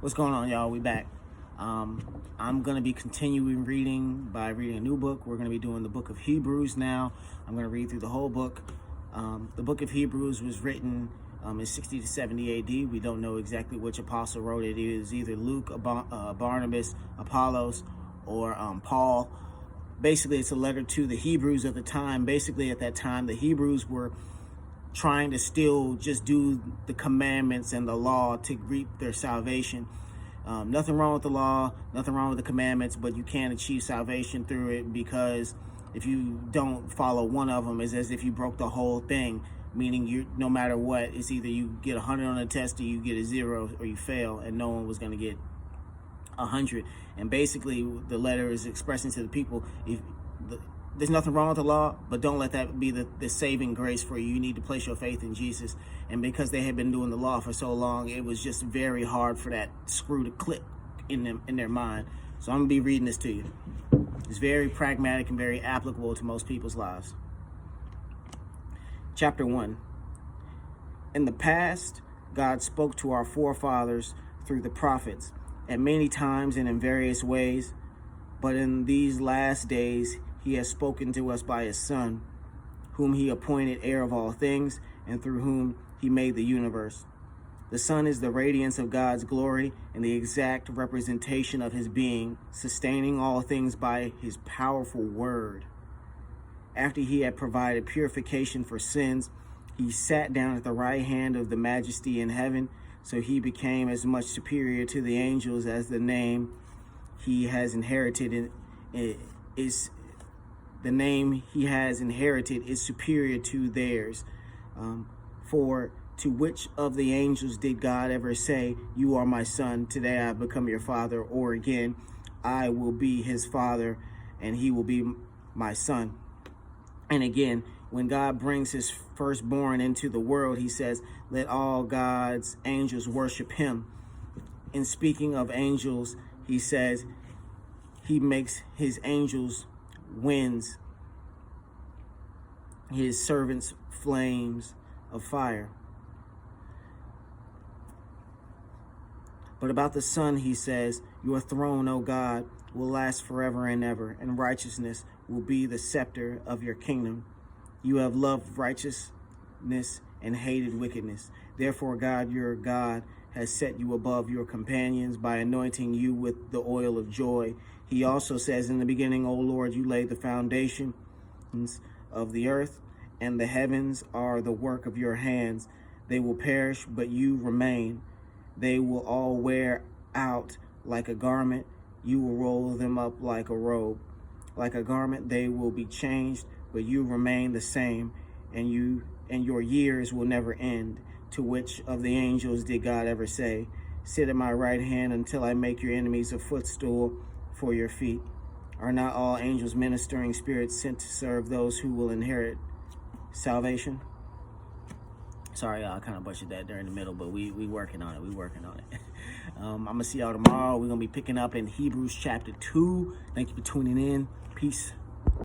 What's going on, y'all? We back. I'm going to be continuing reading by reading a new book. We're going to be doing the book of Hebrews now. I'm going to read through the whole book. The book of Hebrews was written in 60 to 70 AD. We don't know exactly which apostle wrote it. It was either Luke, Barnabas, Apollos, or Paul. Basically, it's a letter to the Hebrews of the time. Basically, at that time, the Hebrews were trying to still just do the commandments and the law to reap their salvation. Nothing wrong with the law, nothing wrong with the commandments, but you can't achieve salvation through it, because if you don't follow one of them, it's as if you broke the whole thing, meaning you, no matter what, it's either you get 100 on a test or you get a 0 or you fail, and no one was going to get 100. And basically the letter is expressing to the people, there's nothing wrong with the law, but don't let that be the saving grace for you. You need to place your faith in Jesus. And because they had been doing the law for so long, it was just very hard for that screw to click in their mind. So I'm going to be reading this to you. It's very pragmatic and very applicable to most people's lives. Chapter 1. In the past, God spoke to our forefathers through the prophets at many times and in various ways, but in these last days, he has spoken to us by his Son, whom he appointed heir of all things, and through whom he made the universe. The Son is the radiance of God's glory and the exact representation of his being, sustaining all things by his powerful word. After he had provided purification for sins, he sat down at the right hand of the Majesty in heaven, so he became as much superior to the angels as the name he has inherited is superior to theirs. For to which of the angels did God ever say, "You are my son, today I have become your father," or again, "I will be his father and he will be my son"? And again, when God brings his firstborn into the world, he says, "Let all God's angels worship him." In speaking of angels, he says he makes his angels winds, his servants flames of fire. But about the Son, he says, "Your throne, O God, will last forever and ever, and righteousness will be the scepter of your kingdom. You have loved righteousness and hated wickedness. Therefore, God, your God, has set you above your companions by anointing you with the oil of joy." He also says in the beginning, "O Lord, you laid the foundations of the earth, and the heavens are the work of your hands. They will perish, but you remain. They will all wear out like a garment. You will roll them up like a robe. Like a garment, they will be changed, but you remain the same, and your years will never end. To which of the angels did God ever say, "Sit at my right hand until I make your enemies a footstool for your feet"? Are not all angels ministering spirits sent to serve those who will inherit salvation? Sorry, I kind of butchered that there in the middle, but we working on it. I'm going to see y'all tomorrow. We're going to be picking up in Hebrews chapter 2. Thank you for tuning in. Peace.